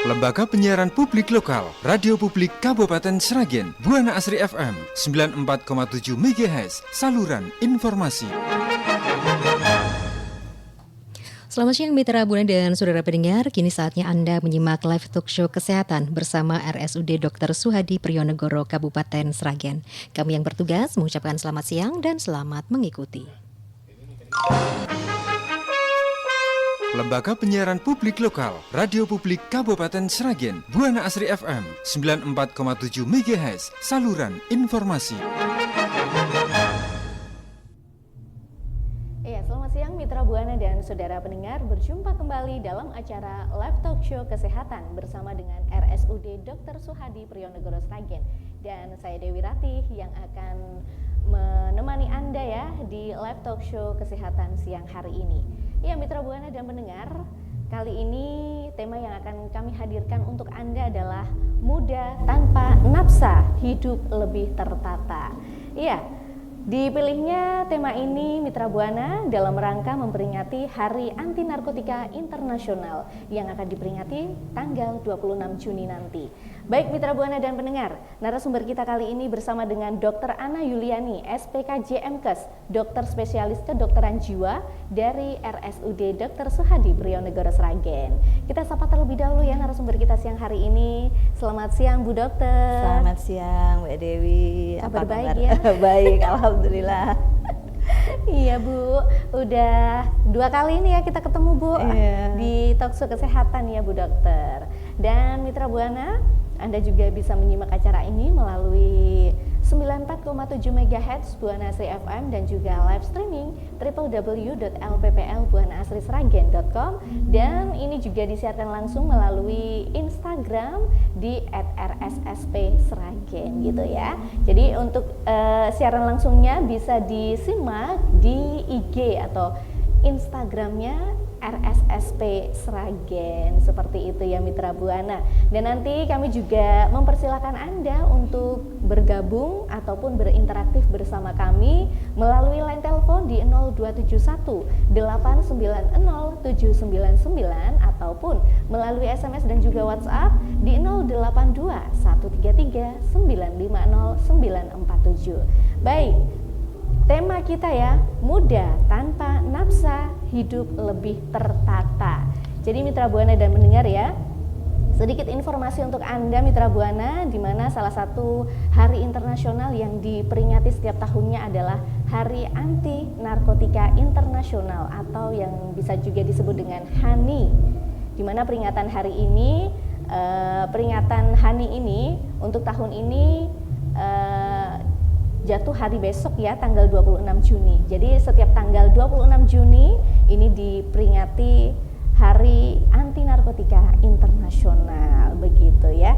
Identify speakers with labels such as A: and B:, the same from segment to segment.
A: Lembaga Penyiaran Publik Lokal, Radio Publik Kabupaten Sragen, Buana Asri FM 94,7 MHz, saluran informasi.
B: Selamat siang Mitra Buana dan saudara pendengar, kini saatnya Anda menyimak live talk show kesehatan bersama RSUD Dr. Suhadi Priyonegoro Kabupaten Sragen. Kami yang bertugas mengucapkan selamat siang dan selamat mengikuti.
A: Lembaga Penyiaran Publik Lokal, Radio Publik Kabupaten Sragen, Buana Asri FM 94,7 MHz, saluran informasi.
C: Selamat siang Mitra Buana dan saudara pendengar, berjumpa kembali dalam acara live talk show kesehatan bersama dengan RSUD Dr. Suhadi Priyonegoro Sragen. Dan saya Dewi Ratih yang akan menemani Anda ya di live talk show kesehatan siang hari ini. Ya Mitra Buana dan pendengar, kali ini tema yang akan kami hadirkan untuk Anda adalah muda tanpa nafsa, hidup lebih tertata. Iya, dipilihnya tema ini Mitra Buana dalam rangka memperingati Hari Anti Narkotika Internasional yang akan diperingati tanggal 26 Juni nanti. Baik Mitra Buana dan pendengar, narasumber kita kali ini bersama dengan Dr. Ana Yuliani, SPK JMKes, dokter spesialis kedokteran jiwa dari RSUD Dr. Suhadi Priyonegoro Sragen. Kita sapa terlebih dahulu ya narasumber kita siang hari ini. Selamat siang Bu Dokter.
D: Selamat siang Mbak Dewi.
C: Kabar baik ya?
D: Baik, alhamdulillah.
C: Iya Bu, udah 2 kali ini ya kita ketemu Bu di talkshow kesehatan ya Bu Dokter. Dan Mitra Buana, Anda juga bisa menyimak acara ini melalui 94,7 MHz Buana Asri FM dan juga live streaming www.lpplbuanaasrisragen.com, dan ini juga disiarkan langsung melalui Instagram di @rssp_sragen gitu ya. Jadi untuk siaran langsungnya bisa disimak di IG atau Instagramnya RSSP Sragen, seperti itu ya Mitra Buana. Dan nanti kami juga mempersilahkan Anda untuk bergabung ataupun berinteraktif bersama kami melalui line telepon di 0271 890 799 ataupun melalui SMS dan juga WhatsApp di 082 133 950 947. Baik, tema kita ya, muda tanpa nafsa, hidup lebih tertata. Jadi Mitra Buana dan mendengar ya, sedikit informasi untuk Anda Mitra Buana, di mana salah satu hari internasional yang diperingati setiap tahunnya adalah Hari Anti Narkotika Internasional atau yang bisa juga disebut dengan HANI. Di mana peringatan hari ini, peringatan HANI ini untuk tahun ini jatuh hari besok ya, tanggal 26 Juni. Jadi setiap tanggal 26 Juni ini diperingati Hari Anti Narkotika Internasional, begitu ya.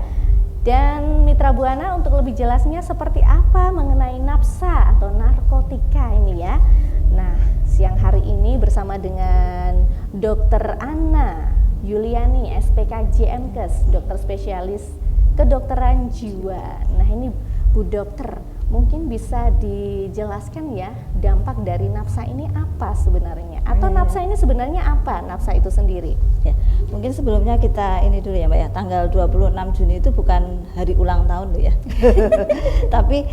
C: Dan Mitra Buana, untuk lebih jelasnya seperti apa mengenai nafsa atau narkotika ini ya. Nah, siang hari ini bersama dengan Dr. Ana Yuliani, SPK JMKes, dokter spesialis kedokteran jiwa. Nah, ini Bu Dokter, mungkin bisa dijelaskan ya dampak dari nafsa ini apa sebenarnya, atau nafsa ini sebenarnya apa, nafsa itu sendiri
D: ya. Mungkin sebelumnya kita ini dulu ya Mbak ya, tanggal 26 Juni itu bukan hari ulang tahun loh ya tapi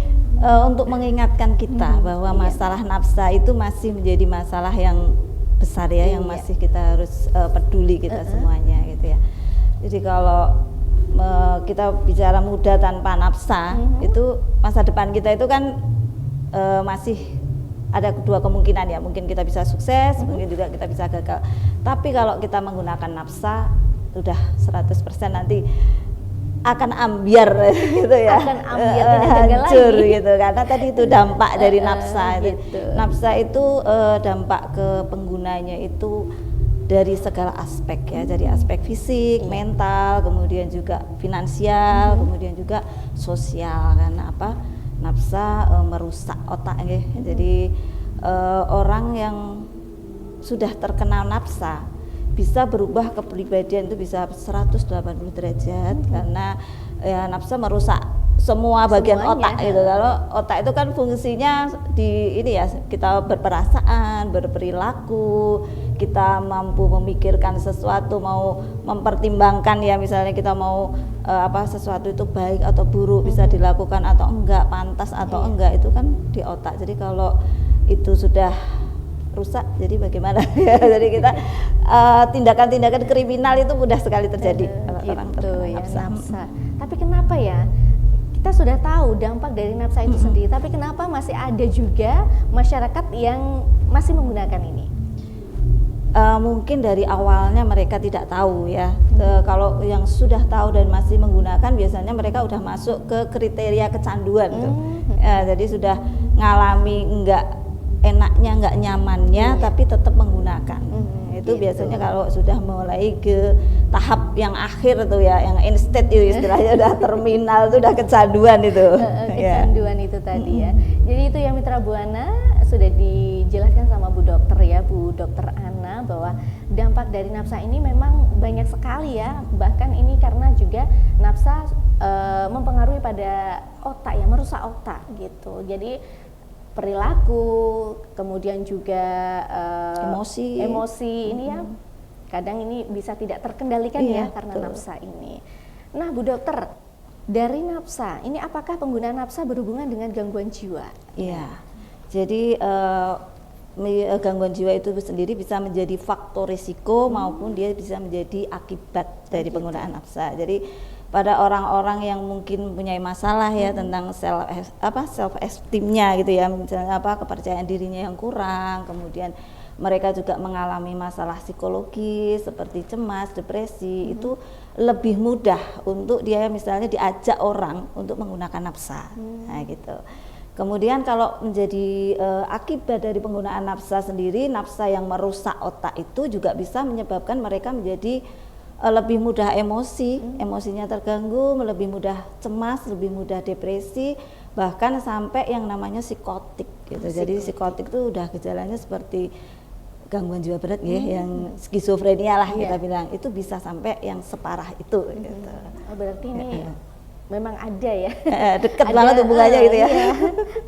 D: untuk mengingatkan kita bahwa masalah nafsa itu masih menjadi masalah yang besar ya, yang masih kita harus peduli kita semuanya gitu ya. Jadi kalau kita bicara muda tanpa nafsa, itu masa depan kita itu kan masih ada dua kemungkinan ya, mungkin kita bisa sukses, mungkin juga kita bisa gagal. Tapi kalau kita menggunakan nafsa, udah 100% nanti akan ambiar gitu ya,
C: akan ambiar, tidak gagal
D: hancur
C: lagi
D: gitu, karena tadi itu dampak dari nafsa.
C: Gitu.
D: Nafsa itu dampak ke penggunanya itu dari segala aspek ya, dari aspek fisik, mental, kemudian juga finansial, kemudian juga sosial. Karena apa? Nafsa merusak otak ya. Jadi orang yang sudah terkena nafsa bisa berubah kepribadian itu bisa 180 derajat karena ya nafsa merusak semua bagian otak gitu. Kalau otak itu kan fungsinya di ini ya, kita berperasaan, berperilaku, kita mampu memikirkan sesuatu, mau mempertimbangkan ya, misalnya kita mau sesuatu itu baik atau buruk, bisa dilakukan atau enggak, pantas atau enggak, itu kan di otak. Jadi kalau itu sudah rusak, jadi bagaimana? Jadi kita tindakan-tindakan kriminal itu mudah sekali terjadi kalau orang terkena nafsa.
C: Tapi kenapa ya? Kita sudah tahu dampak dari nafsa itu sendiri, tapi kenapa masih ada juga masyarakat yang masih menggunakan ini?
D: Mungkin dari awalnya mereka tidak tahu ya. Kalau yang sudah tahu dan masih menggunakan, biasanya mereka udah masuk ke kriteria kecanduan tuh. Jadi sudah ngalami enggak enaknya, enggak nyamannya, tapi tetap menggunakan. Itu gitu. Biasanya kalau sudah mulai ke tahap yang akhir tuh ya, yang end state itu istilahnya udah terminal, itu udah kecanduan itu.
C: Kecanduan itu tadi ya. Jadi itu yang Mitra Buana sudah dijelaskan sama Bu Dokter ya, Bu Dokter Ana, bahwa dampak dari nafsa ini memang banyak sekali ya. Bahkan ini karena juga nafsa mempengaruhi pada otak ya, merusak otak gitu. Jadi perilaku, kemudian juga emosi ini ya, kadang ini bisa tidak terkendalikan ya karena nafsa ini. Nah Bu Dokter, dari nafsa ini apakah penggunaan nafsa berhubungan dengan gangguan jiwa?
D: Iya, jadi gangguan jiwa itu sendiri bisa menjadi faktor risiko maupun dia bisa menjadi akibat dari penggunaan nafsa. Jadi pada orang-orang yang mungkin punya masalah ya tentang self esteemnya gitu ya, misalnya kepercayaan dirinya yang kurang, kemudian mereka juga mengalami masalah psikologis seperti cemas, depresi, itu lebih mudah untuk dia misalnya diajak orang untuk menggunakan nafsa. Nah gitu. Kemudian kalau menjadi akibat dari penggunaan nafsa sendiri, nafsa yang merusak otak itu juga bisa menyebabkan mereka menjadi lebih mudah emosinya terganggu, lebih mudah cemas, lebih mudah depresi, bahkan sampai yang namanya psikotik gitu. Jadi psikotik itu udah gejalanya seperti gangguan jiwa berat ya, yang skizofrenia lah kita bilang, itu bisa sampai yang separah itu gitu.
C: Berarti ini memang ada ya,
D: dekat banget hubungannya gitu ya.
C: Iya,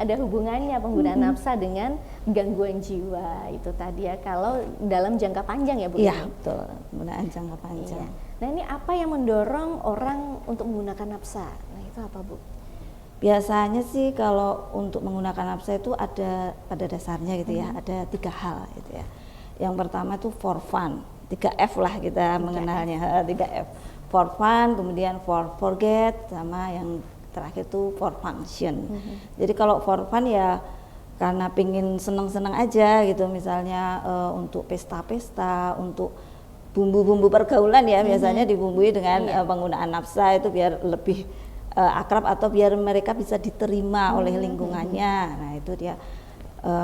C: ada hubungannya penggunaan nafsa dengan gangguan jiwa itu tadi ya, kalau dalam jangka panjang ya Bu.
D: Iya betul, penggunaan jangka panjang.
C: Iya. Nah ini apa yang mendorong orang untuk menggunakan nafsa? Nah itu apa Bu?
D: Biasanya sih kalau untuk menggunakan nafsa itu ada pada dasarnya gitu ya, ada 3 hal gitu ya. Yang pertama itu for fun, 3F lah kita mengenalnya, 3F. For fun, kemudian for forget, sama yang terakhir itu for function. Jadi kalau for fun ya karena pingin seneng-seneng aja gitu, misalnya untuk pesta-pesta, untuk bumbu-bumbu pergaulan ya, biasanya dibumbui dengan penggunaan nafsa itu biar lebih akrab atau biar mereka bisa diterima oleh lingkungannya. Nah itu dia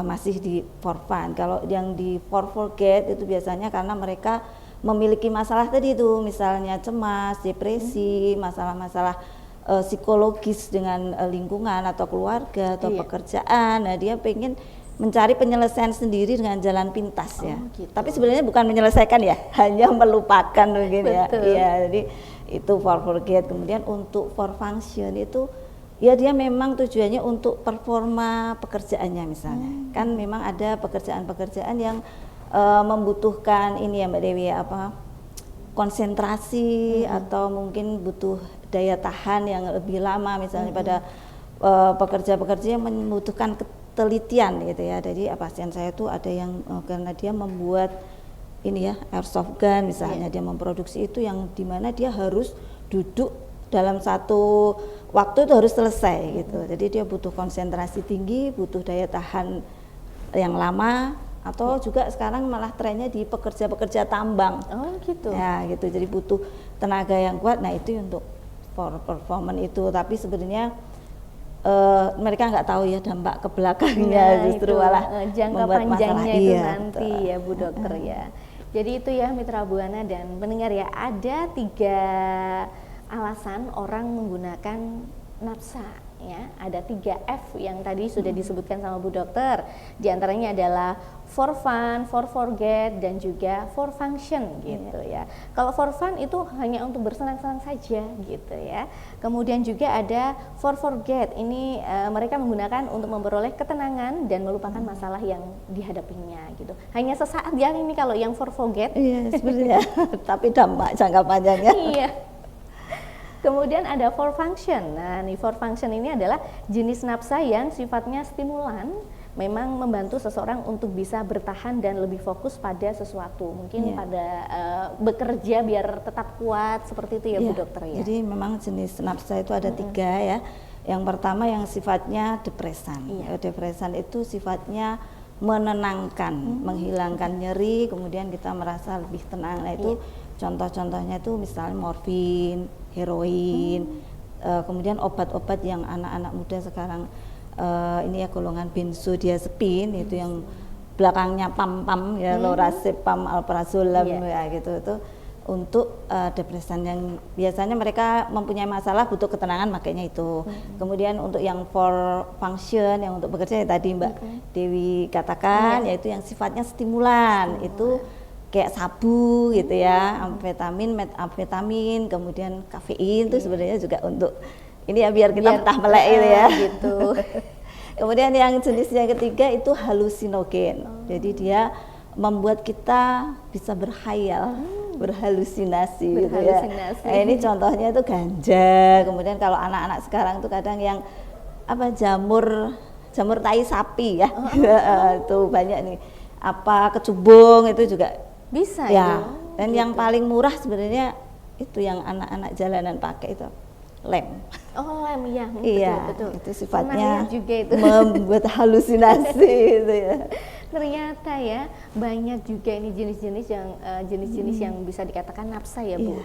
D: masih di for fun. Kalau yang di for forget itu biasanya karena mereka memiliki masalah tadi itu, misalnya cemas, depresi, masalah-masalah psikologis dengan lingkungan atau keluarga atau pekerjaan. Nah dia pengen mencari penyelesaian sendiri dengan jalan pintas ya. Gitu. Tapi sebenarnya bukan menyelesaikan ya, hanya melupakan mungkin ya. Iya, jadi itu for forget. Kemudian untuk for function itu ya dia memang tujuannya untuk performa pekerjaannya misalnya. Kan memang ada pekerjaan-pekerjaan yang membutuhkan ini ya Mbak Dewi ya, konsentrasi atau mungkin butuh daya tahan yang lebih lama misalnya pada pekerja-pekerja yang membutuhkan ketelitian gitu ya. Jadi pasien saya tuh ada yang karena dia membuat ini ya airsoft gun misalnya, dia memproduksi itu yang dimana dia harus duduk dalam satu waktu itu harus selesai gitu. Jadi dia butuh konsentrasi tinggi, butuh daya tahan yang lama. Atau juga sekarang malah trennya di pekerja-pekerja tambang. Oh gitu. Ya gitu, jadi butuh tenaga yang kuat. Nah itu untuk for performance itu. Tapi sebenarnya mereka nggak tahu ya dampak ke belakangnya, justru malah
C: jangka panjangnya itu nanti ya Bu Dokter ya. Jadi itu ya Mitra Buana dan pendengar ya, ada 3 alasan orang menggunakan nafsa ya. Ada 3 F yang tadi sudah disebutkan sama Bu Dokter. Di antaranya adalah for fun, for forget, dan juga for function gitu ya. Kalau for fun itu hanya untuk bersenang-senang saja gitu ya. Kemudian juga ada for forget. Ini mereka menggunakan untuk memperoleh ketenangan dan melupakan masalah yang dihadapinya gitu. Hanya sesaat ya ini kalau yang for forget.
D: Iya, sebenarnya. Tapi dampak jangka panjangnya.
C: Iya. Kemudian ada for function. Nah, nih for function ini adalah jenis nafsa yang sifatnya stimulan, memang membantu seseorang untuk bisa bertahan dan lebih fokus pada sesuatu. Mungkin pada bekerja biar tetap kuat, seperti itu ya Bu Dokter ya.
D: Jadi memang jenis nafsa itu ada 3 ya. Yang pertama yang sifatnya depresan. Depresan itu sifatnya menenangkan, menghilangkan nyeri, kemudian kita merasa lebih tenang. Nah itu contoh-contohnya itu misalnya morfin, heroin, kemudian obat-obat yang anak-anak muda sekarang ini ya golongan benzodiazepin, itu yang belakangnya pam-pam ya, lorazepam, alprazolam ya gitu, itu untuk depresan yang biasanya mereka mempunyai masalah butuh ketenangan makanya itu. Kemudian untuk yang for function, yang untuk bekerja ya tadi Mbak Dewi katakan, yaitu yang sifatnya stimulan. Itu kayak sabu gitu ya, amfetamin, metamfetamin, kemudian kafein itu sebenarnya juga untuk ini ya biar kita betah melek gitu ya. Gitu. Kemudian yang jenis yang ketiga itu halusinogen. Jadi dia membuat kita bisa berhayal, berhalusinasi gitu ya. Nah, ini contohnya itu ganja. Kemudian kalau anak-anak sekarang tuh kadang yang apa jamur tai sapi ya. Itu banyak nih. Apa kecubung itu juga
C: bisa
D: ya. Dan
C: gitu.
D: yang paling murah sebenarnya itu yang anak-anak jalanan pakai itu lem.
C: Oh lem ya,
D: iya,
C: betul.
D: Itu sifatnya
C: juga itu.
D: membuat halusinasi itu ya.
C: Ternyata ya banyak juga ini jenis-jenis yang bisa dikatakan nafsa ya Bu.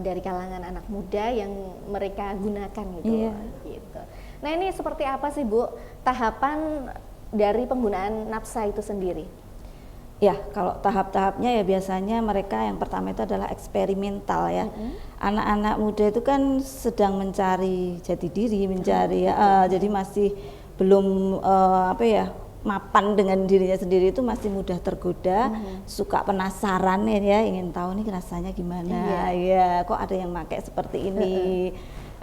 C: Dari kalangan anak muda yang mereka gunakan gitu. Gitu. Nah ini seperti apa sih Bu tahapan dari penggunaan nafsa itu sendiri?
D: Ya, kalau tahap-tahapnya ya biasanya mereka yang pertama itu adalah eksperimental ya. Anak-anak muda itu kan sedang mencari jati diri, mencari jadi masih belum mapan dengan dirinya sendiri, itu masih mudah tergoda, suka penasaran ya, ingin tahu nih rasanya gimana. Ya, kok ada yang pakai seperti ini.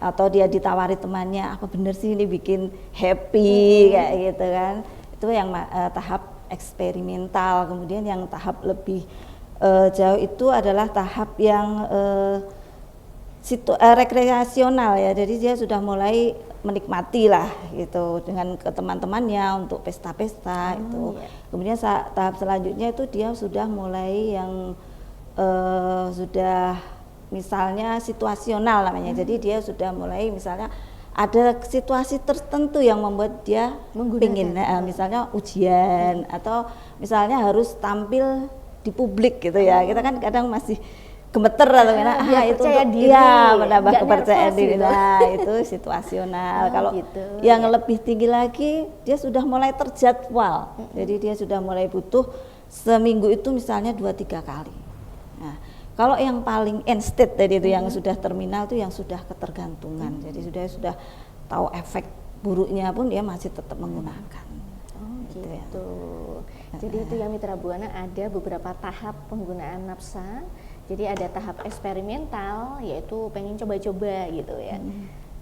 D: Atau dia ditawari temannya, apa bener sih ini bikin happy kayak gitu kan. Itu yang tahap eksperimental. Kemudian yang tahap lebih jauh itu adalah tahap yang rekreasional ya. Jadi dia sudah mulai menikmati lah gitu dengan ke teman-temannya untuk pesta-pesta itu. Kemudian tahap selanjutnya itu dia sudah mulai yang sudah misalnya situasional namanya. Jadi dia sudah mulai misalnya ada situasi tertentu yang membuat dia pingin, misalnya ujian atau misalnya harus tampil di publik gitu ya. Kita kan kadang masih gemeter atau itu menambah kepercayaan diri. Nah, itu situasional. Kalau
C: gitu,
D: yang lebih tinggi lagi dia sudah mulai terjadwal. Jadi dia sudah mulai butuh seminggu itu misalnya 2-3 kali. Nah, kalau yang paling end state tadi itu yang sudah terminal itu yang sudah ketergantungan. Jadi sudah tahu efek buruknya pun dia masih tetap menggunakan.
C: Gitu. Ya. Jadi itu ya Mitra Buana, ada beberapa tahap penggunaan nafsa. Jadi ada tahap eksperimental, yaitu pengen coba-coba gitu ya.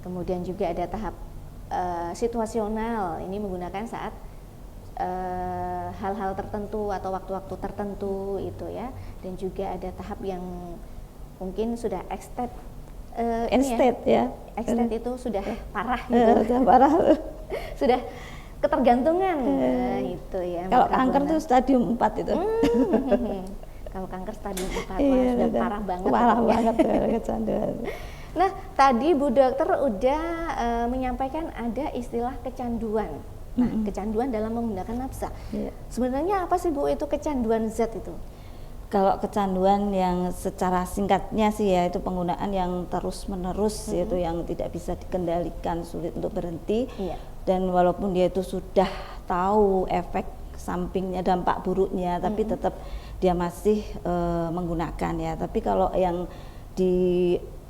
C: Kemudian juga ada tahap situasional, ini menggunakan saat hal-hal tertentu atau waktu-waktu tertentu itu ya. Dan juga ada tahap yang mungkin sudah extend extend itu sudah parah gitu.
D: Sudah parah.
C: Sudah ketergantungan. Itu ya.
D: Kalau kanker tuh stadium 4 itu.
C: Kalau kanker stadium 4 sudah parah banget.
D: Parah banget kecanduan.
C: Nah, tadi Bu Dokter udah menyampaikan ada istilah kecanduan. Nah, kecanduan dalam menggunakan nafsa. Sebenarnya apa sih Bu itu kecanduan zat itu?
D: Kalau kecanduan yang secara singkatnya sih ya itu penggunaan yang terus-menerus, yaitu yang tidak bisa dikendalikan, sulit untuk berhenti. Dan walaupun dia itu sudah tahu efek sampingnya, dampak buruknya, tapi tetap dia masih menggunakan ya. Tapi kalau yang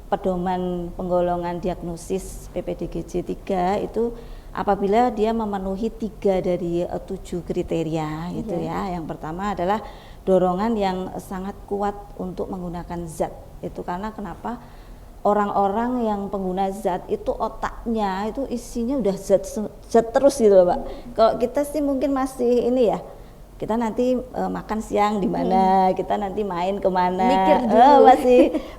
D: pedoman penggolongan diagnosis PPDGJ 3 itu apabila dia memenuhi 3 dari 7 kriteria gitu ya. Yang pertama adalah dorongan yang sangat kuat untuk menggunakan zat. Itu karena kenapa? Orang-orang yang pengguna zat itu otaknya itu isinya udah zat terus gitu loh, Pak. Kalau kita sih mungkin masih ini ya, kita nanti makan siang di mana, kita nanti main kemana,
C: mikir dulu.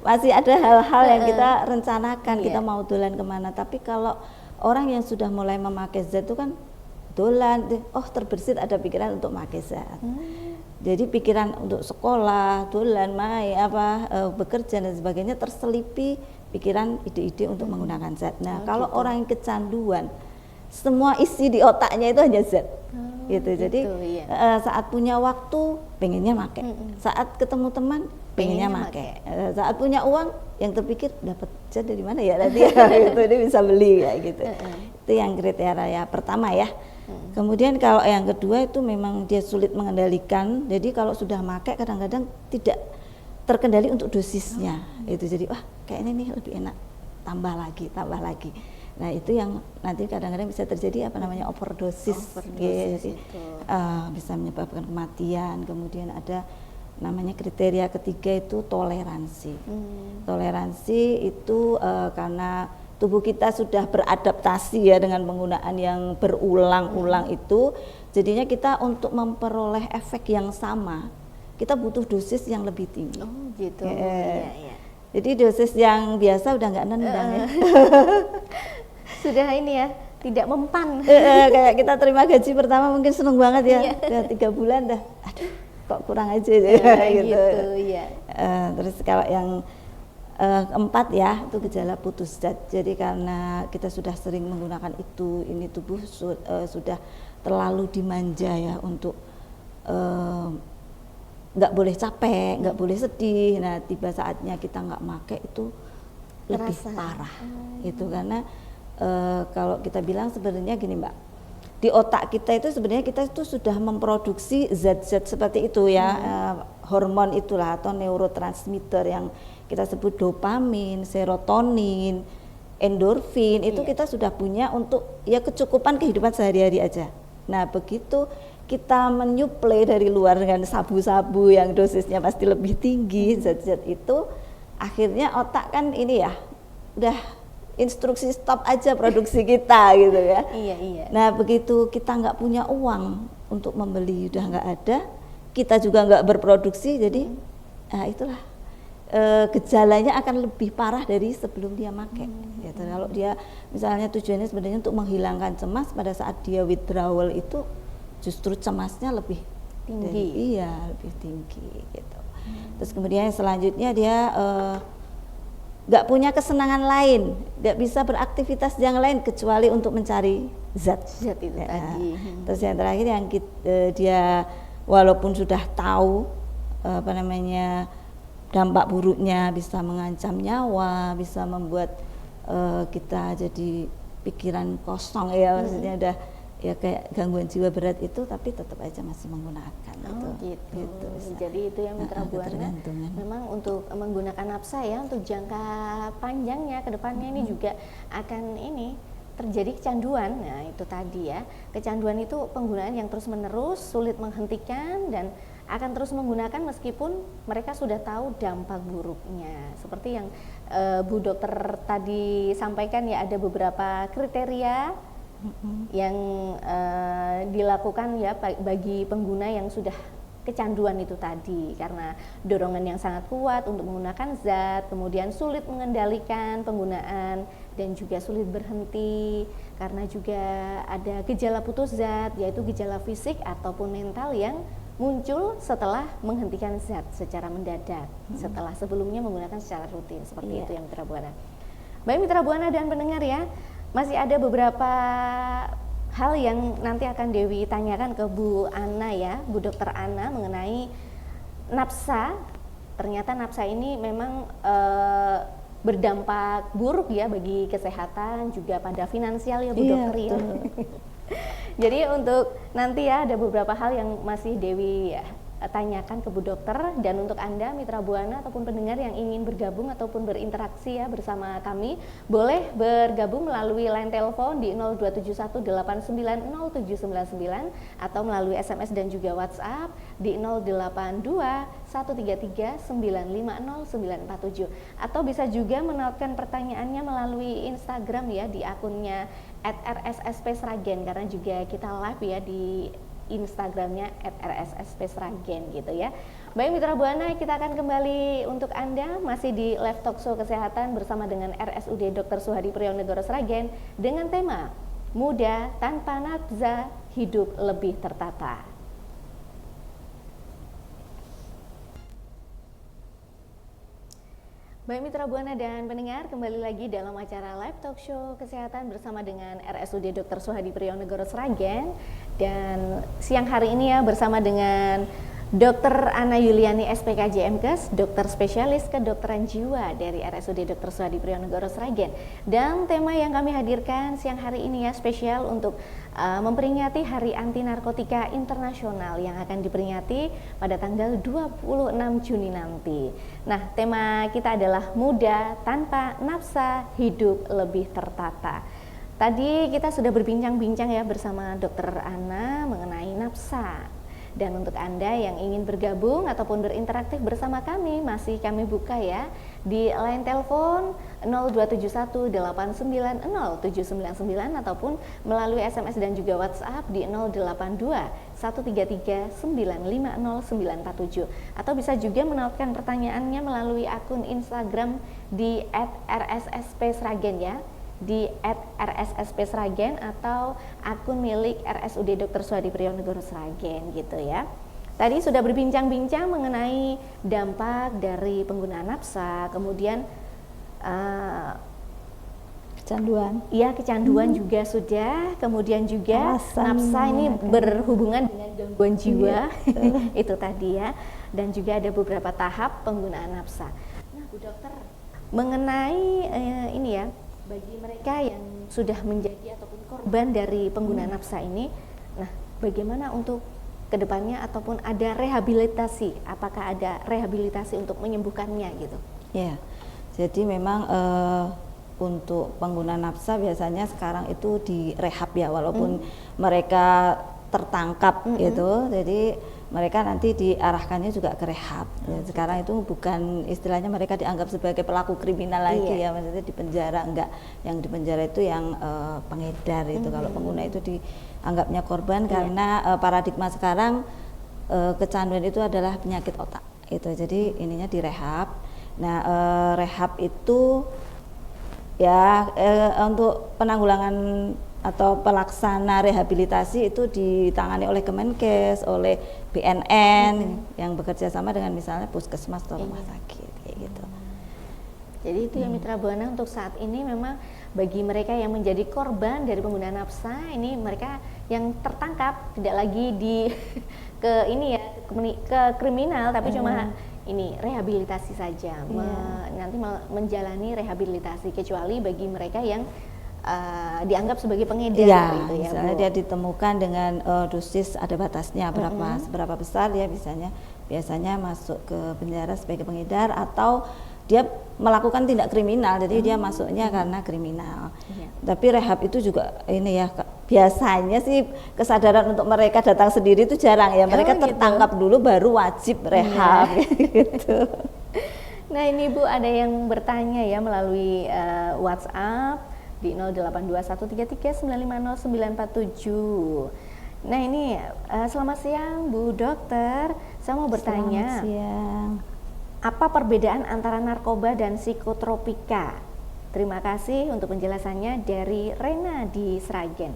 D: masih ada hal-hal yang kita rencanakan, kita mau dolan kemana. Tapi kalau orang yang sudah mulai memakai zat itu kan dolan, terbersit ada pikiran untuk memakai zat. Jadi pikiran untuk sekolah, dolan, main, bekerja dan sebagainya terselipi pikiran ide-ide untuk menggunakan zat. Nah, kalau orang yang kecanduan, semua isi di otaknya itu hanya zat. Gitu. Jadi saat punya waktu pengennya make, saat ketemu teman pengennya make, saat punya uang yang terpikir dapat zat dari mana ya nanti ya, gitu, dia bisa beli ya gitu. Itu yang kriteria pertama ya. Kemudian kalau yang kedua itu memang dia sulit mengendalikan. Jadi kalau sudah make kadang-kadang tidak terkendali untuk dosisnya. Itu jadi kayaknya ini lebih enak, tambah lagi. Nah itu yang nanti kadang-kadang bisa terjadi overdosis gitu. Bisa menyebabkan kematian. Kemudian ada namanya kriteria ketiga itu toleransi. Toleransi itu karena tubuh kita sudah beradaptasi ya dengan penggunaan yang berulang-ulang itu, jadinya kita untuk memperoleh efek yang sama kita butuh dosis yang lebih tinggi.
C: Oh gitu. Iya.
D: Jadi dosis yang biasa udah nggak nendang ya.
C: Sudah ini ya, tidak mempan.
D: Kayak kita terima gaji pertama mungkin seneng banget ya, udah 3 bulan dah, aduh kok kurang aja gitu.
C: Iya.
D: Terus kalau yang keempat ya itu gejala putus zat. Jadi karena kita sudah sering menggunakan itu, ini tubuh sudah terlalu dimanja ya untuk nggak boleh capek, nggak boleh sedih. Nah tiba saatnya kita nggak make itu lebih parah. Itu karena kalau kita bilang sebenarnya gini Mbak, di otak kita itu sebenarnya kita itu sudah memproduksi zat-zat seperti itu ya, hormon itulah atau neurotransmitter yang kita sebut dopamin, serotonin, endorfin, itu kita sudah punya untuk ya kecukupan kehidupan sehari-hari aja. Nah begitu kita menyuplai dari luar dengan sabu-sabu yang dosisnya pasti lebih tinggi, zat-zat itu akhirnya otak kan ini ya udah instruksi stop aja produksi kita gitu ya.
C: Iya.
D: Nah begitu kita nggak punya uang untuk membeli, udah nggak ada, kita juga nggak berproduksi, jadi itulah gejalanya akan lebih parah dari sebelum dia make. Gitu. Kalau dia misalnya tujuannya sebenarnya untuk menghilangkan cemas, pada saat dia withdrawal itu justru cemasnya lebih tinggi. Lebih tinggi gitu. Terus kemudian selanjutnya dia nggak punya kesenangan lain, nggak bisa beraktivitas yang lain kecuali untuk mencari zat
C: itu tadi.
D: Terus yang terakhir yang dia walaupun sudah tahu dampak buruknya bisa mengancam nyawa, bisa membuat kita jadi pikiran kosong ya, maksudnya udah ya kayak gangguan jiwa berat itu, tapi tetap aja masih menggunakan.
C: Gitu. Jadi itu yang Mitra Buana memang untuk menggunakan nafsa ya untuk jangka panjangnya ke depannya ini juga akan ini terjadi kecanduan. Nah itu tadi ya, kecanduan itu penggunaan yang terus menerus, sulit menghentikan dan akan terus menggunakan meskipun mereka sudah tahu dampak buruknya. Seperti yang Bu Dokter tadi sampaikan ya, ada beberapa kriteria yang dilakukan ya bagi pengguna yang sudah kecanduan itu tadi, karena dorongan yang sangat kuat untuk menggunakan zat, kemudian sulit mengendalikan penggunaan dan juga sulit berhenti, karena juga ada gejala putus zat, yaitu gejala fisik ataupun mental yang muncul setelah menghentikan zat secara mendadak, setelah sebelumnya menggunakan secara rutin, seperti itu yang Mitra Buana. Baik Mitra Buana dan pendengar ya, masih ada beberapa hal yang nanti akan Dewi tanyakan ke Bu Ana ya, Bu Dokter Ana, mengenai nafsa. Ternyata nafsa ini memang berdampak buruk ya bagi kesehatan, juga pada finansial ya Bu Dokter ya. Jadi untuk nanti ya ada beberapa hal yang masih Dewi ya tanyakan ke Bu Dokter. Dan untuk Anda mitra Buana ataupun pendengar yang ingin bergabung ataupun berinteraksi ya bersama kami, boleh bergabung melalui line telepon di 0271890799 atau melalui SMS dan juga WhatsApp di 082133950947, atau bisa juga menelpon pertanyaannya melalui Instagram ya di akunnya @rssp_sragen, karena juga kita live ya di Instagramnya @rssp_sragen gitu ya. Baik mitra Buana, kita akan kembali untuk Anda masih di Live Talk Show Kesehatan bersama dengan RSUD Dr. Suhadi Priyonegoro Sragen dengan tema Muda Tanpa Nafsa, Hidup Lebih Tertata. Baik mitra Buana dan pendengar, kembali lagi dalam acara Live Talk Show Kesehatan bersama dengan RSUD Dr. Suhadi Priyonegoro Sragen. Dan siang hari ini ya bersama dengan Dr. Ana Yuliani SPKJ MKes, dokter spesialis kedokteran jiwa dari RSUD Dr. Suhadi Priyonegoro Sragen. Dan tema yang kami hadirkan siang hari ini ya spesial untuk memperingati Hari Anti Narkotika Internasional yang akan diperingati pada tanggal 26 Juni nanti. Nah, tema kita adalah Muda Tanpa Nafsa, Hidup Lebih Tertata. Tadi kita sudah berbincang-bincang ya bersama Dr. Ana mengenai nafsa. Dan untuk Anda yang ingin bergabung ataupun berinteraktif bersama kami, masih kami buka ya di line telepon 0271890799 ataupun melalui SMS dan juga WhatsApp di 082133950947, atau bisa juga menelpon pertanyaannya melalui akun Instagram di @rssp_sragen ya, di @rssp_sragen atau akun milik RSUD Dr. Suhadi Priyonegoro Sragen gitu ya. Tadi sudah berbincang-bincang mengenai dampak dari penggunaan nafsa, kemudian
D: Kecanduan.
C: iya kecanduan juga sudah, kemudian juga nafsa ini berhubungan dengan gangguan jiwa itu tadi ya, dan juga ada beberapa tahap penggunaan nafsa. Nah Bu Dokter, mengenai ini ya, bagi mereka yang sudah menjadi ataupun korban dari penggunaan nafsa ini, nah bagaimana untuk kedepannya ataupun ada rehabilitasi? Apakah ada rehabilitasi untuk menyembuhkannya gitu?
D: Ya, jadi memang untuk pengguna nafsa biasanya sekarang itu direhab ya, walaupun mereka tertangkap gitu, jadi mereka nanti diarahkannya juga ke rehab. Ya, sekarang itu bukan istilahnya mereka dianggap sebagai pelaku kriminal lagi ya, maksudnya di penjara enggak. Yang di penjara itu yang pengedar itu. Kalau pengguna itu dianggapnya korban karena paradigma sekarang kecanduan itu adalah penyakit otak. Itu jadi ininya direhab. Nah, rehab itu ya untuk penanggulangan atau pelaksana rehabilitasi itu ditangani oleh Kemenkes, oleh BNN yang bekerja sama dengan misalnya puskesmas atau rumah sakit kayak gitu.
C: Jadi itu ya mitra Buana, untuk saat ini memang bagi mereka yang menjadi korban dari penggunaan nafsa ini, mereka yang tertangkap tidak lagi di ke ini ya ke kriminal, tapi cuma ini rehabilitasi saja, nanti menjalani rehabilitasi, kecuali bagi mereka yang dianggap sebagai pengedar gitu ya,
D: misalnya
C: Bu.
D: dia ditemukan dengan dosis ada batasnya seberapa besar dia biasanya masuk ke penjara sebagai pengedar, atau dia melakukan tindak kriminal, jadi dia masuknya karena kriminal. Tapi rehab itu juga ini ya, biasanya sih kesadaran untuk mereka datang sendiri itu jarang ya, mereka tertangkap dulu baru wajib rehab gitu.
C: Nah ini Bu, ada yang bertanya ya melalui WhatsApp di 082133950947. Nah ini selamat siang Bu Dokter, saya mau bertanya,
D: Selamat siang.
C: apa perbedaan antara narkoba dan psikotropika? Terima kasih untuk penjelasannya, dari Rena di Sragen.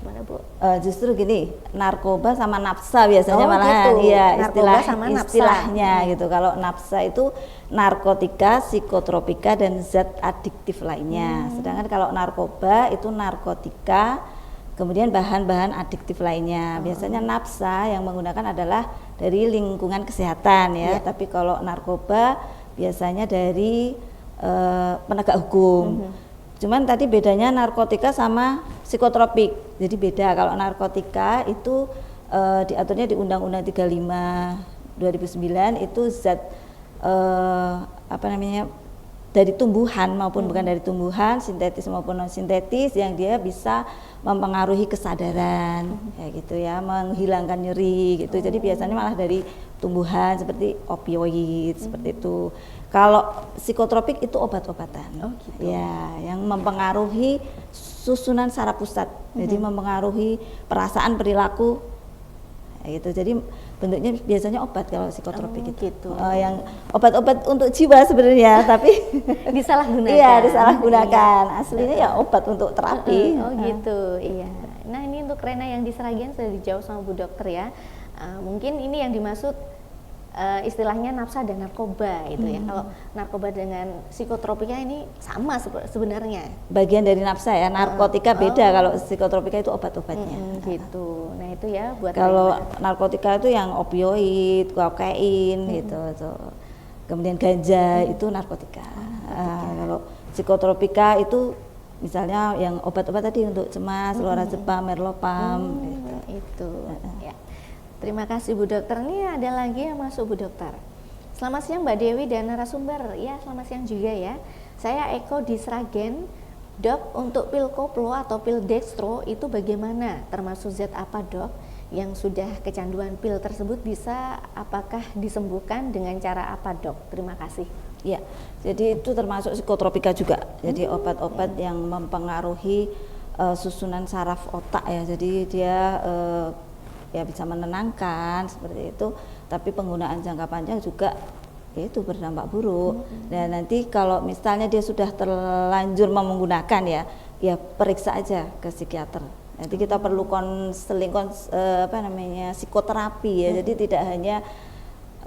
C: Gimana Bu?
D: Justru gini, narkoba sama nafsa biasanya
C: gitu.
D: malahan, iya
C: Narkoba sama nafsa.
D: istilahnya gitu. Kalau nafsa itu narkotika, psikotropika dan zat adiktif lainnya. Sedangkan kalau narkoba itu narkotika, kemudian bahan-bahan adiktif lainnya. Biasanya nafsa yang menggunakan adalah dari lingkungan kesehatan ya. Tapi kalau narkoba biasanya dari penegak hukum. Cuman tadi bedanya narkotika sama psikotropik. Jadi beda, kalau narkotika itu diaturnya di Undang-Undang 35 2009 itu zat dari tumbuhan maupun bukan dari tumbuhan, sintetis maupun non sintetis, yang dia bisa mempengaruhi kesadaran, kayak gitu ya, menghilangkan nyeri gitu. Jadi biasanya malah dari tumbuhan seperti opioid seperti itu. Kalau psikotropik itu obat-obatan, ya, yang mempengaruhi susunan saraf pusat, jadi mempengaruhi perasaan, perilaku, gitu. Jadi bentuknya biasanya obat kalau psikotropik gitu. Yang obat-obat untuk jiwa sebenarnya, tapi
C: disalahgunakan.
D: Iya, disalahgunakan. Aslinya ya obat untuk terapi.
C: Gitu, iya. Nah, ini untuk Rena yang di Sragen sudah dijawab sama Bu Dokter ya. Mungkin ini yang dimaksud istilahnya nafsa dan narkoba itu ya. Kalau narkoba dengan psikotropika ini sama sebenarnya.
D: Bagian dari nafsa ya, narkotika beda, kalau psikotropika itu obat-obatnya.
C: Gitu. Nah, itu ya buat
D: kalau
C: Rena.
D: Narkotika itu yang opioid, kokain gitu. Kemudian ganja itu narkotika. Kalau psikotropika itu misalnya yang obat-obat tadi untuk cemas, lorazepam, merlopam gitu.
C: Itu. Ya. Terima kasih Bu Dokter. Ini ada lagi yang masuk Bu Dokter. Selamat siang Mbak Dewi dan narasumber. Ya, selamat siang juga ya. Saya Eko di Sragen. Dok, untuk pil koplo atau pil dextro itu bagaimana? Termasuk zat apa dok? Yang sudah kecanduan pil tersebut bisa apakah disembuhkan dengan cara apa dok? Terima kasih.
D: Ya, jadi itu termasuk psikotropika juga. Jadi obat-obat yang mempengaruhi susunan saraf otak ya. Jadi dia ya bisa menenangkan seperti itu, tapi penggunaan jangka panjang juga ya itu berdampak buruk. Dan nanti kalau misalnya dia sudah terlanjur menggunakan ya periksa aja ke psikiater. Nanti kita perlu konseling psikoterapi ya. Jadi tidak hanya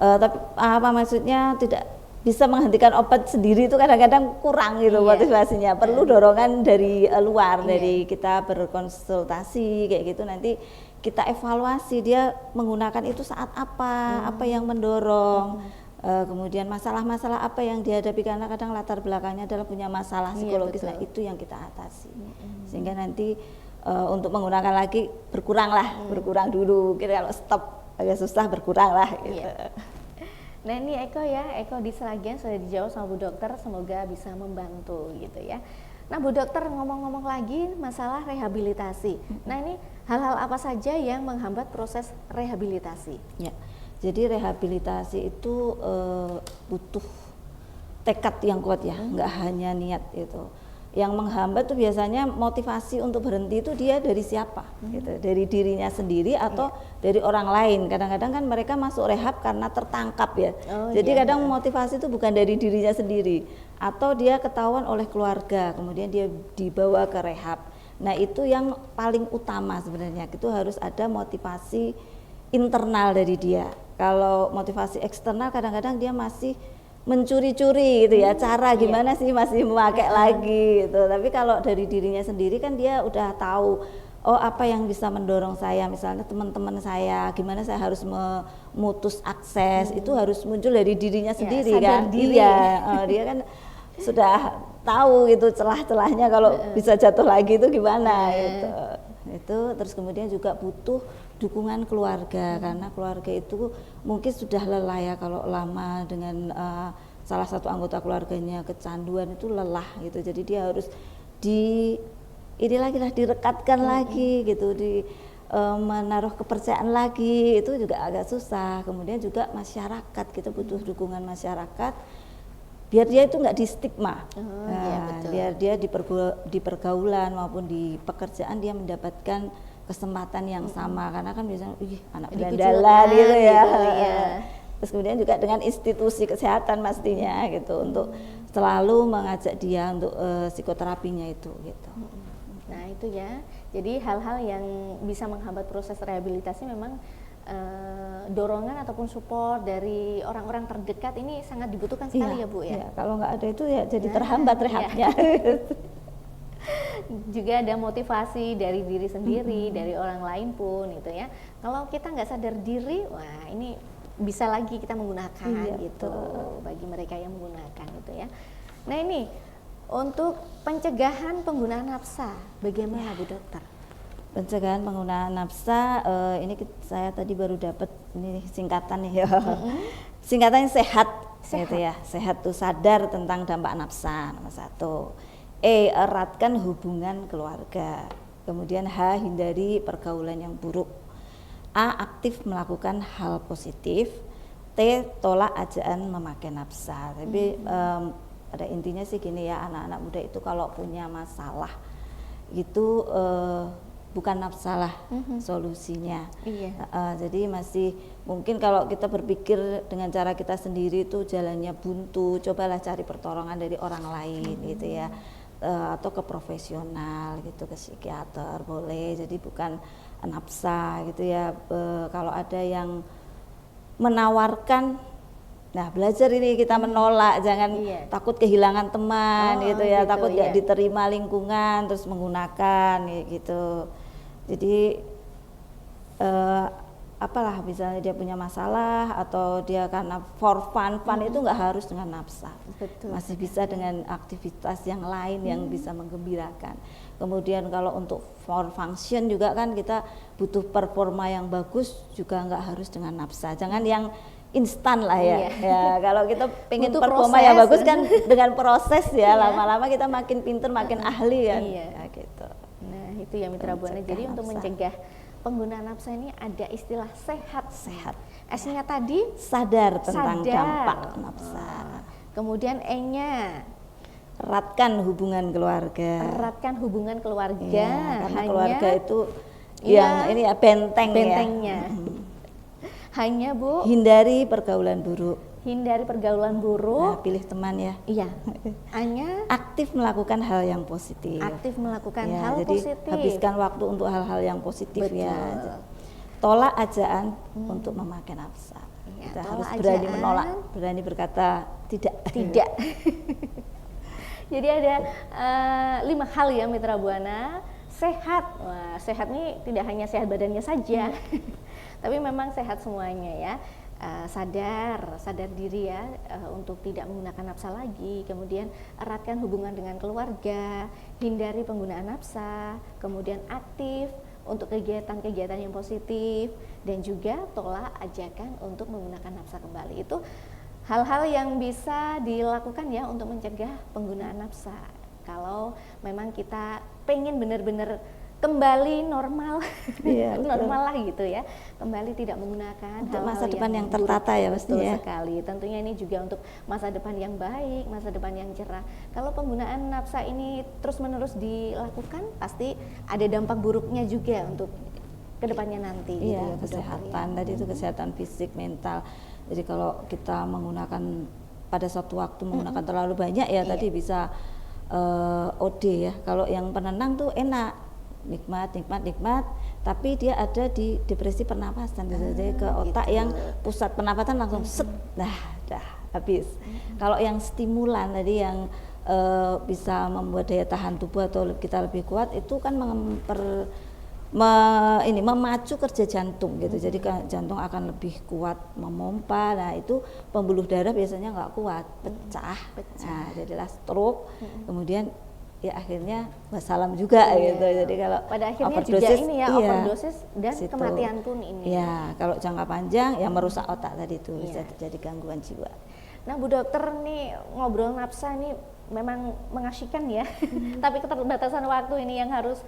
D: tapi maksudnya tidak bisa menghentikan obat sendiri, itu kadang-kadang kurang gitu motivasinya. Perlu dorongan dari luar, dari kita berkonsultasi kayak gitu, nanti kita evaluasi dia menggunakan itu saat apa yang mendorong, kemudian masalah-masalah apa yang dihadapi, karena kadang latar belakangnya adalah punya masalah psikologis. Nah, itu yang kita atasi, sehingga nanti untuk menggunakan lagi berkurang dulu. Kira kalau stop agak susah, berkurang lah gitu.
C: Nah, ini Eko di Sragen sudah dijawab sama Bu Dokter, semoga bisa membantu gitu ya. Nah, Bu Dokter, ngomong-ngomong lagi masalah rehabilitasi. Nah, ini hal-hal apa saja yang menghambat proses rehabilitasi?
D: Ya, jadi rehabilitasi itu butuh tekad yang kuat ya, nggak hanya niat itu. Yang menghambat tuh biasanya motivasi untuk berhenti itu dia dari siapa, gitu, dari dirinya sendiri atau dari orang lain. Kadang-kadang kan mereka masuk rehab karena tertangkap ya. Jadi kadang motivasi itu bukan dari dirinya sendiri, atau dia ketahuan oleh keluarga, kemudian dia dibawa ke rehab. Nah, itu yang paling utama sebenarnya, itu harus ada motivasi internal dari dia. Kalau motivasi eksternal kadang-kadang dia masih mencuri-curi gitu ya, cara gimana sih masih memakai lagi gitu. Tapi kalau dari dirinya sendiri kan dia udah tahu, oh apa yang bisa mendorong saya, misalnya teman-teman saya, gimana saya harus memutus akses, itu harus muncul dari dirinya sendiri kan. Dia kan sudah tahu gitu celah-celahnya kalau bisa jatuh lagi itu gimana gitu. Itu terus kemudian juga butuh dukungan keluarga, karena keluarga itu mungkin sudah lelah ya kalau lama dengan salah satu anggota keluarganya kecanduan, itu lelah gitu. Jadi dia harus direkatkan lagi gitu, menaruh kepercayaan lagi, itu juga agak susah. Kemudian juga masyarakat, kita butuh dukungan masyarakat biar dia itu nggak di stigma, biar dia di pergaulan maupun di pekerjaan dia mendapatkan kesempatan yang sama, karena kan biasanya anak berandalan gitu ya. Terus kemudian juga dengan institusi kesehatan pastinya gitu, untuk selalu mengajak dia untuk psikoterapinya itu gitu.
C: Nah, itu ya, jadi hal-hal yang bisa menghambat proses rehabilitasi memang dorongan ataupun support dari orang-orang terdekat ini sangat dibutuhkan sekali ya Bu ya.
D: Kalau nggak ada itu ya jadi terhambat rehabnya.
C: Juga ada motivasi dari diri sendiri, dari orang lain pun gitu ya. Kalau kita nggak sadar diri, wah ini bisa lagi kita menggunakan gitu, bagi mereka yang menggunakan gitu ya. Nah, ini untuk pencegahan penggunaan nafsa bagaimana Bu Dokter?
D: Pencegahan penggunaan nafsa, ini saya tadi baru dapat ini singkatan nih ya. Singkatannya sehat, gitu ya. Sehat tuh sadar tentang dampak nafsa, nomor 1. Eratkan hubungan keluarga. Kemudian H, hindari pergaulan yang buruk. A, aktif melakukan hal positif. T, tolak ajaan memakai nafsa. Tapi pada intinya sih gini ya, anak-anak muda itu kalau punya masalah gitu bukan nafsa lah solusinya. Jadi masih mungkin kalau kita berpikir dengan cara kita sendiri itu jalannya buntu, cobalah cari pertolongan dari orang lain gitu ya, atau ke profesional gitu, ke psikiater boleh. Jadi bukan nafsa gitu ya. Kalau ada yang menawarkan, nah belajar ini kita menolak, jangan takut kehilangan teman gitu ya, takut nggak diterima lingkungan terus menggunakan gitu. Jadi apalah misalnya dia punya masalah atau dia karena for fun itu nggak harus dengan nafsa. Masih bisa dengan aktivitas yang lain yang bisa menggembirakan. Kemudian kalau untuk for function juga kan kita butuh performa yang bagus, juga nggak harus dengan nafsa. Jangan yang instan lah ya. Ya kalau kita pengen butuh performa yang bagus kan dengan proses ya, lama-lama kita makin pinter, makin ahli ya. Ya gitu.
C: Nah itu ya Mitra Buana. Jadi untuk mencegah penggunaan nafsa ini ada istilah sehat. S-nya tadi
D: sadar tentang dampak nafsa.
C: Kemudian E-nya
D: eratkan hubungan keluarga.
C: Eratkan hubungan keluarga.
D: Ya, karena keluarga itu yang ini ya bentengnya. Hanya Bu, hindari pergaulan buruk.
C: Nah,
D: pilih teman ya.
C: Iya. Hanya
D: aktif melakukan hal yang positif.
C: Jadi
D: positif. Habiskan waktu untuk hal-hal yang positif. Betul. Ya. Tolak ajaan untuk memakai nafsa. Ya, kita harus berani menolak, berani berkata tidak.
C: Jadi ada 5 hal ya Mitra Buana. Sehat. Wah, sehat ini tidak hanya sehat badannya saja. Tapi memang sehat semuanya ya. Sadar diri ya, untuk tidak menggunakan nafsa lagi. Kemudian eratkan hubungan dengan keluarga, hindari penggunaan nafsa, kemudian aktif untuk kegiatan-kegiatan yang positif, dan juga tolak ajakan untuk menggunakan nafsa kembali. Itu hal-hal yang bisa dilakukan ya untuk mencegah penggunaan nafsa. Kalau memang kita pengen benar-benar kembali normal, normal lah gitu ya, kembali tidak menggunakan
D: untuk masa depan yang tertata ya
C: betul sekali. Tentunya ini juga untuk masa depan yang baik, masa depan yang cerah. Kalau penggunaan nafsa ini terus-menerus dilakukan, pasti ada dampak buruknya juga untuk kedepannya nanti.
D: Iya, gitu ya, kesehatan tadi itu kesehatan fisik, mental. Jadi kalau kita menggunakan pada suatu waktu menggunakan terlalu banyak ya tadi bisa OD ya. Kalau yang penenang tuh enak. Nikmat, tapi dia ada di depresi pernapasan, jadi ke otak gitu. Yang pusat pernapasan langsung set, dah habis. Kalau yang stimulan tadi yang bisa membuat daya tahan tubuh atau kita lebih kuat, itu kan memacu kerja jantung gitu. Jadi jantung akan lebih kuat memompa. Nah itu pembuluh darah biasanya nggak kuat, pecah. Nah jadilah stroke. Kemudian ya akhirnya wassalam juga gitu. Jadi kalau
C: pada akhirnya juga ini ya overdosis dan kematian pun ini.
D: Ya, kalau jangka panjang ya merusak otak tadi itu bisa terjadi gangguan jiwa.
C: Nah, Bu Dokter nih ngobrol nafsa ini memang mengasyikkan ya. Tapi keterbatasan waktu ini yang harus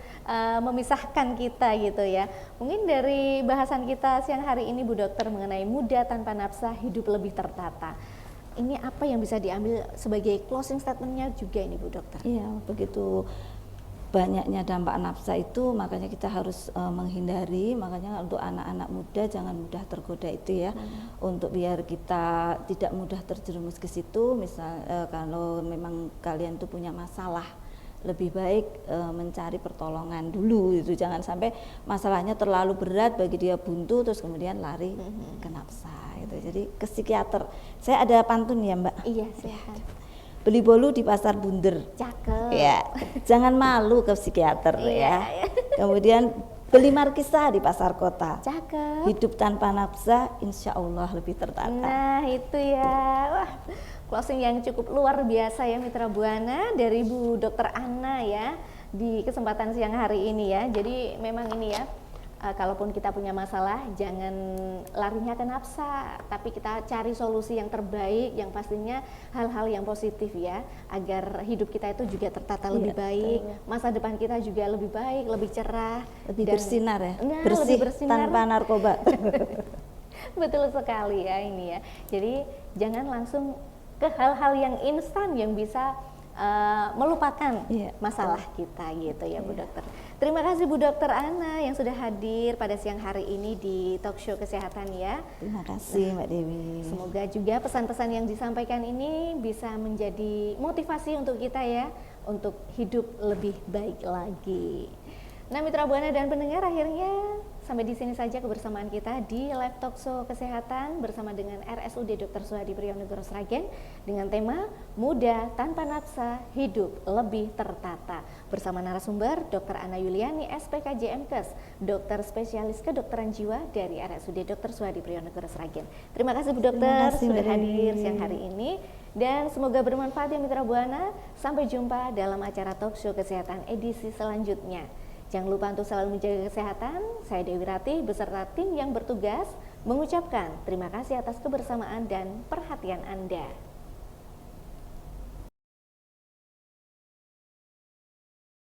C: memisahkan kita gitu ya. Mungkin dari bahasan kita siang hari ini Bu Dokter mengenai muda tanpa nafsa hidup lebih tertata. Ini apa yang bisa diambil sebagai closing statementnya juga ini Bu Dokter?
D: Iya, begitu banyaknya dampak nafsa itu makanya kita harus menghindari. Makanya untuk anak-anak muda jangan mudah tergoda itu ya, untuk biar kita tidak mudah terjerumus ke situ. Misal kalau memang kalian tuh punya masalah, lebih baik mencari pertolongan dulu itu, jangan sampai masalahnya terlalu berat bagi dia buntu terus kemudian lari ke nafsa gitu. Jadi ke psikiater. Saya ada pantun ya Mbak.
C: Iya silakan.
D: Beli bolu di pasar bunder.
C: Cakep.
D: Ya, jangan malu ke psikiater ya. Kemudian beli markisa di pasar kota.
C: Cakep.
D: Hidup tanpa nafsa, insya Allah lebih tertata.
C: Nah itu ya. Wah, closing yang cukup luar biasa ya Mitra Buana dari Bu Dokter Anna ya, di kesempatan siang hari ini ya. Jadi memang ini ya, kalaupun kita punya masalah, jangan larinya ke nafsa, tapi kita cari solusi yang terbaik, yang pastinya hal-hal yang positif ya, agar hidup kita itu juga tertata lebih baik, masa depan kita juga lebih baik, lebih cerah,
D: lebih bersinar ya,
C: nah,
D: bersih
C: lebih bersinar
D: tanpa narkoba.
C: Betul sekali ya ini ya. Jadi jangan langsung ke hal-hal yang instan yang bisa melupakan masalah kita gitu ya Bu Dokter. Terima kasih Bu Dokter Ana yang sudah hadir pada siang hari ini di Talk Show Kesehatan ya.
D: Terima kasih Mbak Dewi.
C: Semoga juga pesan-pesan yang disampaikan ini bisa menjadi motivasi untuk kita ya, untuk hidup lebih baik lagi. Nah Mitra Buana dan pendengar, akhirnya sampai di sini saja kebersamaan kita di Live Talk Show Kesehatan bersama dengan RSUD Dr. Suhadi Priyonegono Sragen dengan tema Muda Tanpa Nafsa, Hidup Lebih Tertata bersama narasumber Dr. Ana Yuliani SPKJ MKes, dokter spesialis kedokteran jiwa dari RSUD Dr. Suhadi Priyonegono Sragen. Terima kasih Bu Dokter sudah hadir siang hari ini dan semoga bermanfaat ya Mitra Buana. Sampai jumpa dalam acara Talk Show Kesehatan edisi selanjutnya. Jangan lupa untuk selalu menjaga kesehatan. Saya Dewi Ratih beserta tim yang bertugas mengucapkan terima kasih atas kebersamaan dan perhatian Anda.